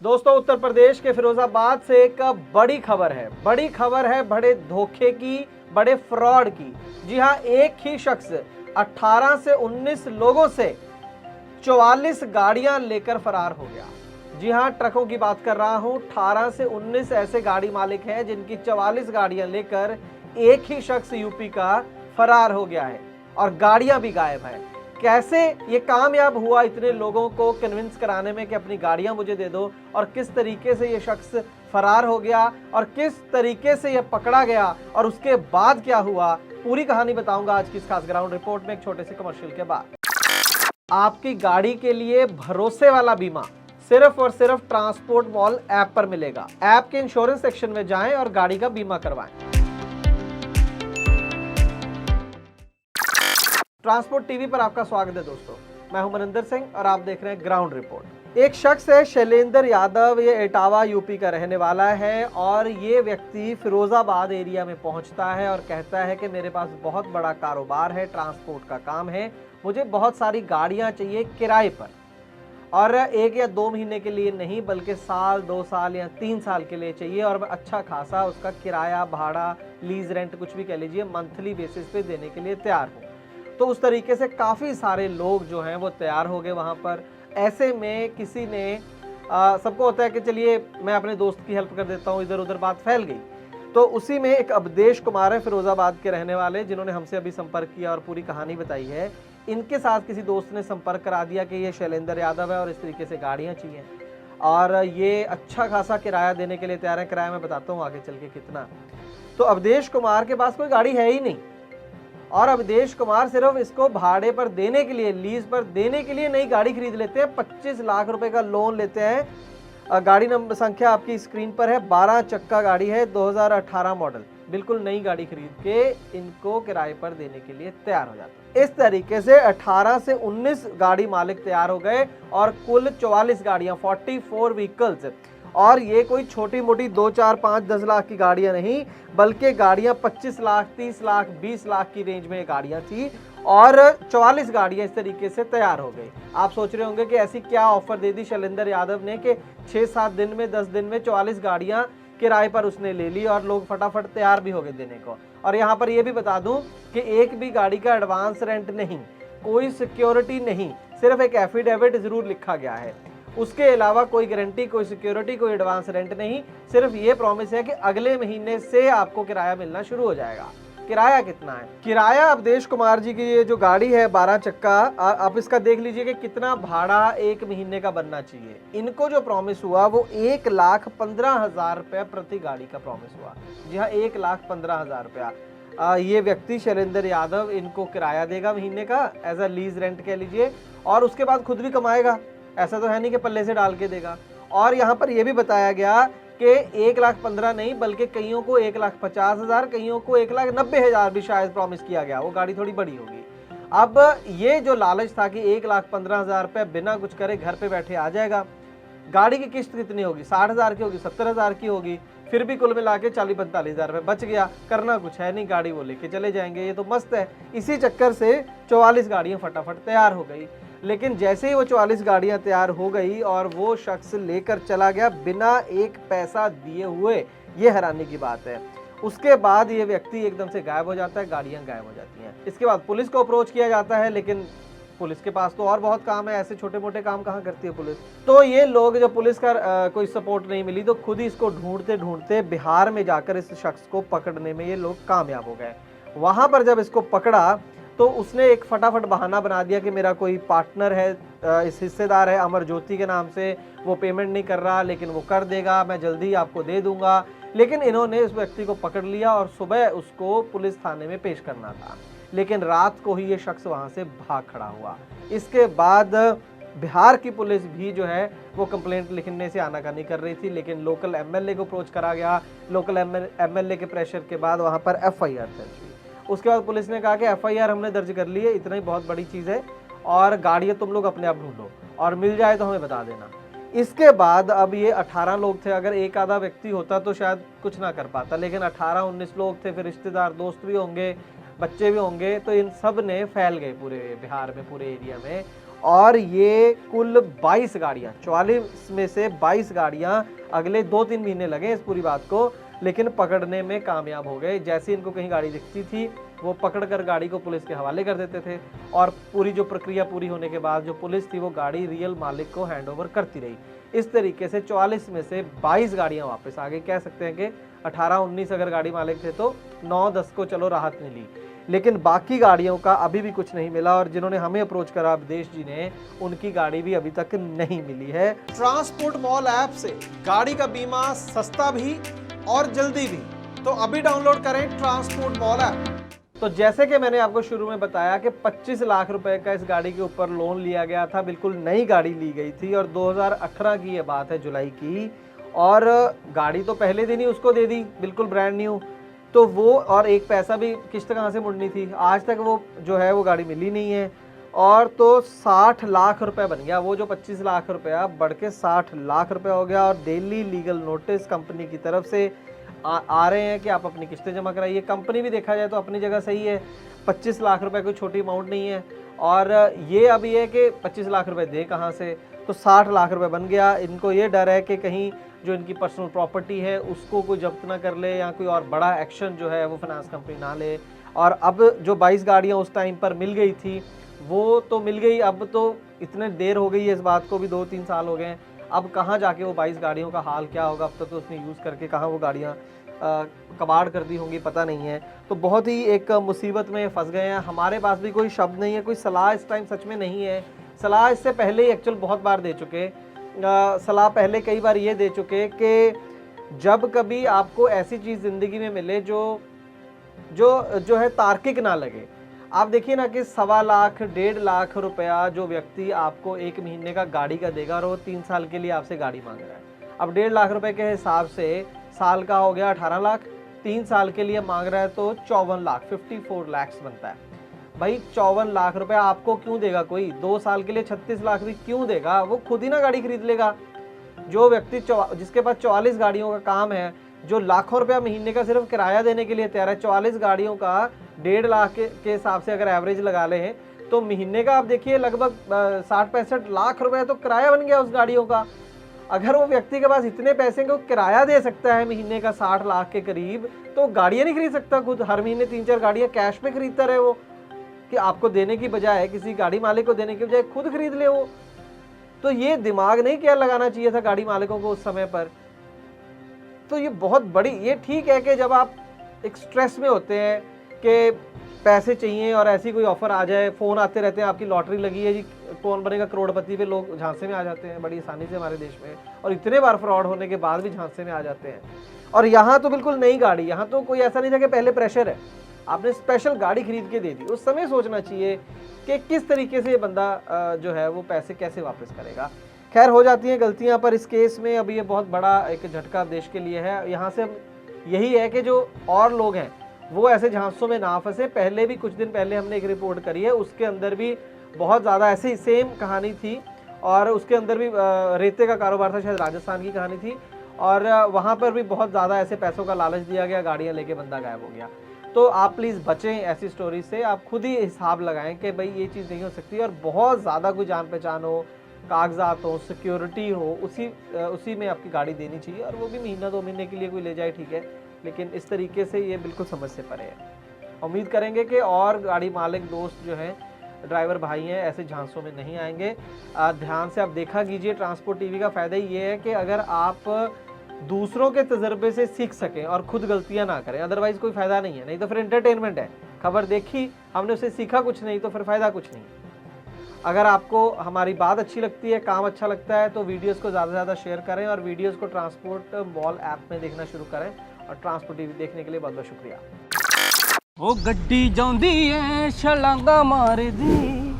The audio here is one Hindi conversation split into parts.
दोस्तों, उत्तर प्रदेश के फिरोजाबाद से एक बड़ी खबर है बड़े धोखे की, बड़े फ्रॉड की। जी हां, एक ही शख्स 18 से 19 लोगों से 44 गाड़ियां लेकर फरार हो गया। जी हां, ट्रकों की बात कर रहा हूं। 18 से 19 ऐसे गाड़ी मालिक हैं जिनकी 44 गाड़ियां लेकर एक ही शख्स यूपी का फरार हो गया है और गाड़ियां भी गायब है। कैसे ये कामयाब हुआ इतने लोगों को कन्विंस कराने में कि अपनी गाड़ियां मुझे दे दो, और किस तरीके से ये शख्स फरार हो गया और किस तरीके से ये पकड़ा गया और उसके बाद क्या हुआ, पूरी कहानी बताऊंगा आज की इस खास ग्राउंड रिपोर्ट में एक छोटे से कमर्शियल के बाद। आपकी गाड़ी के लिए भरोसे वाला बीमा सिर्फ और सिर्फ ट्रांसपोर्ट मॉल ऐप पर मिलेगा। ऐप के इंश्योरेंस सेक्शन में जाएं और गाड़ी का बीमा करवाएं। ट्रांसपोर्ट टीवी पर आपका स्वागत है दोस्तों, मैं हूं मनिंदर सिंह और आप देख रहे हैं ग्राउंड रिपोर्ट। एक शख्स है शैलेंद्र यादव, ये इटावा यूपी का रहने वाला है और ये व्यक्ति फिरोजाबाद एरिया में पहुंचता है और कहता है कि मेरे पास बहुत बड़ा कारोबार है, ट्रांसपोर्ट का काम है, मुझे बहुत सारी गाड़ियां चाहिए किराए पर, और 1 या 2 महीने के लिए नहीं बल्कि साल, 2 साल या 3 साल के लिए चाहिए, और अच्छा खासा उसका किराया, भाड़ा, लीज, रेंट कुछ भी कह लीजिए, मंथली बेसिस पे देने के लिए तैयार हूँ। तो उस तरीके से काफ़ी सारे लोग जो हैं वो तैयार हो गए वहाँ पर। ऐसे में किसी ने सबको होता है कि चलिए मैं अपने दोस्त की हेल्प कर देता हूँ, इधर उधर बात फैल गई। तो उसी में एक अवधेश कुमार है, फिरोजाबाद के रहने वाले, जिन्होंने हमसे अभी संपर्क किया और पूरी कहानी बताई है। इनके साथ किसी दोस्त ने संपर्क करा दिया कि ये शैलेंद्र यादव है और इस तरीके से गाड़ियाँ चाहिए और ये अच्छा खासा किराया देने के लिए तैयार है। किराया मैं बताता हूँ आगे चल के कितना। तो अवधेश कुमार के पास कोई गाड़ी है ही नहीं और अवधेश कुमार सिर्फ इसको भाड़े पर देने के लिए, लीज पर देने के लिए नई गाड़ी खरीद लेते हैं। 25 लाख रुपए का लोन लेते हैं। गाड़ी नंबर संख्या आपकी स्क्रीन पर है, 12 चक्का गाड़ी है, 2018 मॉडल, बिल्कुल नई गाड़ी खरीद के इनको किराए पर देने के लिए तैयार हो जाते हैं। इस तरीके से 18 से 19 गाड़ी मालिक तैयार हो गए और कुल 44 गाड़ियां, 44 व्हीकल्स। और ये कोई छोटी मोटी 2, 4, 5, 10 लाख की गाड़ियां नहीं, बल्कि गाड़ियां 25 लाख, 30 लाख, 20 लाख की रेंज में गाड़ियां थी और 44 गाड़ियां इस तरीके से तैयार हो गई। आप सोच रहे होंगे कि ऐसी क्या ऑफर दे दी शैलेंद्र यादव ने कि 6-7 दिन में, 10 दिन में 44 गाड़ियां किराए पर उसने ले ली और लोग फटाफट तैयार भी हो गए देने को। और यहाँ पर यह भी बता दूं कि एक भी गाड़ी का एडवांस रेंट नहीं, कोई सिक्योरिटी नहीं, सिर्फ एक एफिडेविट जरूर लिखा गया है। उसके अलावा कोई गारंटी, कोई सिक्योरिटी, कोई एडवांस रेंट नहीं, सिर्फ ये प्रॉमिस है कि अगले महीने से आपको किराया मिलना शुरू हो जाएगा। किराया कितना है? किराया अवधेश कुमार जी की ये जो गाड़ी है 12 चक्का, आप इसका देख लीजिए कि कितना भाड़ा 1 महीने का बनना चाहिए। इनको जो प्रॉमिस हुआ वो 1,15,000 रुपया प्रति गाड़ी का प्रॉमिस हुआ। जी हाँ, 1,15,000 रुपया। ये व्यक्ति शैलेंद्र यादव इनको किराया देगा महीने का, एज अ लीज रेंट कह लीजिए, और उसके बाद खुद भी कमाएगा। ऐसा तो है नहीं कि पल्ले से डाल के देगा। और यहाँ पर यह भी बताया गया कि 1,15,000 नहीं बल्कि कईयों को 1,50,000, कईयों को 1,90,000 भी शायद प्रॉमिस किया गया। वो गाड़ी थोड़ी बड़ी होगी। अब ये जो लालच था कि 1,15,000 रुपये बिना कुछ करे घर पे बैठे आ जाएगा। गाड़ी की किस्त कितनी होगी? 60,000 की होगी, 70,000 की होगी, फिर भी कुल मिला के 40-45,000 रुपये बच गया। करना कुछ है नहीं, गाड़ी वो लेके चले जाएंगे, ये तो मस्त है। इसी चक्कर से 44 गाड़ियां फटाफट तैयार हो गई। लेकिन जैसे ही वो 44 गाड़ियां तैयार हो गई और वो शख्स लेकर चला गया बिना एक पैसा दिए हुए, ये हैरानी की बात है। उसके बाद ये व्यक्ति एकदम से गायब हो जाता है, गाड़ियां गायब हो जाती हैं। इसके बाद पुलिस को अप्रोच किया जाता है, लेकिन पुलिस के पास तो और बहुत काम है, ऐसे छोटे मोटे काम कहाँ करती है पुलिस। तो ये लोग, जब पुलिस का कोई सपोर्ट नहीं मिली तो खुद ही इसको ढूंढते ढूंढते बिहार में जाकर इस शख्स को पकड़ने में ये लोग कामयाब हो गए। वहां पर जब इसको पकड़ा तो उसने एक फटाफट बहाना बना दिया कि मेरा कोई पार्टनर है, इस हिस्सेदार है अमर ज्योति के नाम से, वो पेमेंट नहीं कर रहा लेकिन वो कर देगा, मैं जल्दी ही आपको दे दूंगा। लेकिन इन्होंने इस व्यक्ति को पकड़ लिया और सुबह उसको पुलिस थाने में पेश करना था, लेकिन रात को ही ये शख्स वहां से भाग खड़ा हुआ। इसके बाद बिहार की पुलिस भी जो है वो कंप्लेंट लिखने से आनाकानी कर रही थी, लेकिन लोकल एमएलए को अप्रोच करा गया। लोकल एमएलए के प्रेशर के बाद वहां पर एफआईआर दर्ज हुई। उसके बाद पुलिस ने कहा कि एफआईआर हमने दर्ज कर ली है, इतना ही बहुत बड़ी चीज़ है, और गाड़ियाँ तुम लोग अपने आप ढूंढो और मिल जाए तो हमें बता देना। इसके बाद अब ये 18 लोग थे, अगर एक आधा व्यक्ति होता तो शायद कुछ ना कर पाता, लेकिन 18-19 लोग थे, फिर रिश्तेदार दोस्त भी होंगे, बच्चे भी होंगे, तो इन सब ने फैल गए पूरे बिहार में, पूरे एरिया में, और ये कुल 22 गाड़ियाँ, 44 में से 22 गाड़ियाँ अगले 2-3 महीने लगे इस पूरी बात को, लेकिन पकड़ने में कामयाब हो गए। जैसे इनको कहीं गाड़ी दिखती थी वो पकड़ कर गाड़ी को पुलिस के हवाले कर देते थे और पूरी जो प्रक्रिया पूरी होने के बाद जो पुलिस थी वो गाड़ी रियल मालिक को हैंडओवर करती रही। इस तरीके से 44 में से 22 गाड़ियां वापस आ गई। कह सकते हैं कि 18-19 अगर गाड़ी मालिक थे तो 9-10 को चलो राहत मिली, लेकिन बाकी गाड़ियों का अभी भी कुछ नहीं मिला और जिन्होंने हमें अप्रोच करा विदेश जी ने, उनकी गाड़ी भी अभी तक नहीं मिली है। ट्रांसपोर्ट मॉल ऐप से गाड़ी का बीमा सस्ता भी और जल्दी भी, तो अभी डाउनलोड करें ट्रांसपोर्ट मॉल ऐप। तो जैसे कि मैंने आपको शुरू में बताया कि 25 लाख रुपए का इस गाड़ी के ऊपर लोन लिया गया था, बिल्कुल नई गाड़ी ली गई थी और 2018 की ये बात है, जुलाई की, और गाड़ी तो पहले दिन ही उसको दे दी बिल्कुल ब्रांड न्यू। तो वो और एक पैसा भी किस्त कहाँ से मुड़नी थी, आज तक वो जो है वो गाड़ी मिली नहीं है। और तो 60 लाख रुपए बन गया, वो जो 25 लाख रुपया बढ़ के 60 लाख रुपए हो गया और डेली लीगल नोटिस कंपनी की तरफ से आ रहे हैं कि आप अपनी किस्तें जमा कराइए। कंपनी भी देखा जाए तो अपनी जगह सही है, 25 लाख रुपए कोई छोटी अमाउंट नहीं है। और ये अभी है कि 25 लाख रुपए दे कहाँ से, तो 60 लाख रुपए बन गया। इनको ये डर है कि कहीं जो इनकी पर्सनल प्रॉपर्टी है उसको कोई जब्त ना कर ले या कोई और बड़ा एक्शन जो है वो फाइनेंस कंपनी ना ले। और अब जो 22 गाड़ियाँ उस टाइम पर मिल गई थी वो तो मिल गई, अब तो इतने देर हो गई है इस बात को भी, 2-3 साल हो गए हैं। अब कहाँ जाके वो 22 गाड़ियों का हाल क्या होगा, अब तक तो उसने यूज़ करके कहाँ वो गाड़ियाँ कबाड़ कर दी होंगी पता नहीं है। तो बहुत ही एक मुसीबत में फंस गए हैं। हमारे पास भी कोई शब्द नहीं है, कोई सलाह इस टाइम सच में नहीं है। सलाह इससे पहले ही एक्चुअल बहुत बार दे चुके, सलाह पहले कई बार ये दे चुके कि जब कभी आपको ऐसी चीज़ ज़िंदगी में मिले जो है तार्किक ना लगे। आप देखिए ना कि 1.25 लाख 1.5 लाख रुपया जो व्यक्ति आपको 1 महीने का गाड़ी का देगा और वो 3 साल के लिए आपसे गाड़ी मांग रहा है। अब 1.5 लाख रुपए के हिसाब से साल का हो गया 18 लाख, 3 साल के लिए मांग रहा है तो 54 लाख 54 लाख बनता है। भाई 54 लाख रुपए आपको क्यों देगा कोई, 2 साल के लिए 36 लाख भी क्यों देगा, वो खुद ही ना गाड़ी खरीद लेगा। जो व्यक्ति जिसके पास 44 गाड़ियों का काम है, जो लाखों रुपया महीने का सिर्फ किराया देने के लिए तैयार है, 44 गाड़ियों का 1.5 लाख के हिसाब से अगर एवरेज लगा लें तो महीने का आप देखिए लगभग 60-65 लाख रुपए तो किराया बन गया उस गाड़ियों का। अगर वो व्यक्ति के पास इतने पैसे को किराया दे सकता है महीने का 60 लाख के करीब, तो गाड़ियां नहीं खरीद सकता खुद, हर महीने 3-4 गाड़ियां कैश पे खरीदता रहे वो, कि आपको देने की बजाय, किसी गाड़ी मालिक को देने की बजाय खुद खरीद ले वो। तो ये दिमाग नहीं क्या लगाना चाहिए था गाड़ी मालिकों को उस समय पर। तो ये बहुत बड़ी, ये ठीक है कि जब आप एक स्ट्रेस में होते हैं कि पैसे चाहिए और ऐसी कोई ऑफर आ जाए, फ़ोन आते रहते हैं आपकी लॉटरी लगी है जी, कौन बनेगा करोड़पति पे, लोग झांसे में आ जाते हैं बड़ी आसानी से हमारे देश में, और इतने बार फ्रॉड होने के बाद भी झांसे में आ जाते हैं। और यहाँ तो बिल्कुल नई गाड़ी, यहाँ तो कोई ऐसा नहीं था कि पहले प्रेशर है, आपने स्पेशल गाड़ी खरीद के दे दी। उस समय सोचना चाहिए कि किस तरीके से ये बंदा जो है वो पैसे कैसे वापस करेगा। खैर हो जाती हैं गलतियाँ, पर इस केस में अभी ये बहुत बड़ा एक झटका देश के लिए है। यहाँ से यही है कि जो और लोग हैं वो ऐसे झांसों में ना फंसे। पहले भी कुछ दिन पहले हमने एक रिपोर्ट करी है, उसके अंदर भी बहुत ज़्यादा ऐसी सेम कहानी थी और उसके अंदर भी रेते का कारोबार था, शायद राजस्थान की कहानी थी, और वहाँ पर भी बहुत ज़्यादा ऐसे पैसों का लालच दिया गया, गाड़ियाँ लेके बंदा गायब हो गया। तो आप प्लीज़ बचें ऐसी स्टोरी से, आप खुद ही हिसाब लगाएं कि भाई ये चीज़ नहीं हो सकती। और बहुत ज़्यादा कोई जान पहचान हो, कागजात हो, सिक्योरिटी हो, उसी में आपकी गाड़ी देनी चाहिए, और वो भी महीना 2 महीने के लिए कोई ले जाए ठीक है, लेकिन इस तरीके से ये बिल्कुल समझ से परे है। उम्मीद करेंगे कि और गाड़ी मालिक दोस्त जो हैं, ड्राइवर भाई हैं, ऐसे झांसों में नहीं आएंगे। ध्यान से आप देखा कीजिए। ट्रांसपोर्ट टीवी का फ़ायदा ये है कि अगर आप दूसरों के तजर्बे से सीख सकें और खुद गलतियां ना करें, अदरवाइज कोई फ़ायदा नहीं है। नहीं तो फिर एंटरटेनमेंट है, खबर देखी हमने, उससे सीखा कुछ नहीं, तो फिर फ़ायदा कुछ नहीं। अगर आपको हमारी बात अच्छी लगती है, काम अच्छा लगता है, तो वीडियोस को ज़्यादा से ज़्यादा शेयर करें और वीडियोस को ट्रांसपोर्ट मॉल ऐप में देखना शुरू करें। और ट्रांसपोर्ट टीवी देखने के लिए बहुत बहुत शुक्रिया। ओ गड्डी जांदी है छलांगा मार दी।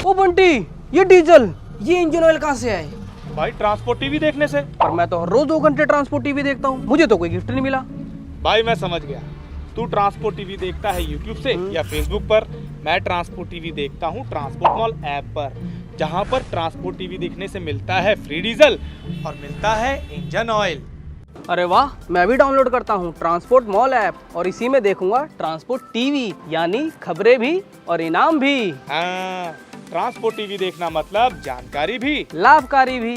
ओ बंटी, ये डीजल, ये इंजन ऑयल कहाँ से आए? भाई ट्रांसपोर्ट टीवी देखने से। पर मैं तो हर रोज 2 घंटे ट्रांसपोर्ट टीवी देखता हूँ, मुझे तो कोई गिफ्ट नहीं मिला। भाई मैं समझ गया, तू ट्रांसपोर्ट टीवी देखता है यूट्यूब से या फेसबुक पर। मैं ट्रांसपोर्ट टीवी देखता हूँ ट्रांसपोर्ट मॉल ऐप पर, जहाँ पर ट्रांसपोर्ट टीवी देखने से मिलता है फ्री डीजल और मिलता है इंजन ऑयल। अरे वाह, मैं भी डाउनलोड करता हूँ ट्रांसपोर्ट मॉल ऐप और इसी में देखूंगा ट्रांसपोर्ट टीवी, यानी खबरें भी और इनाम भी। हाँ, ट्रांसपोर्ट टीवी देखना मतलब जानकारी भी लाभकारी भी।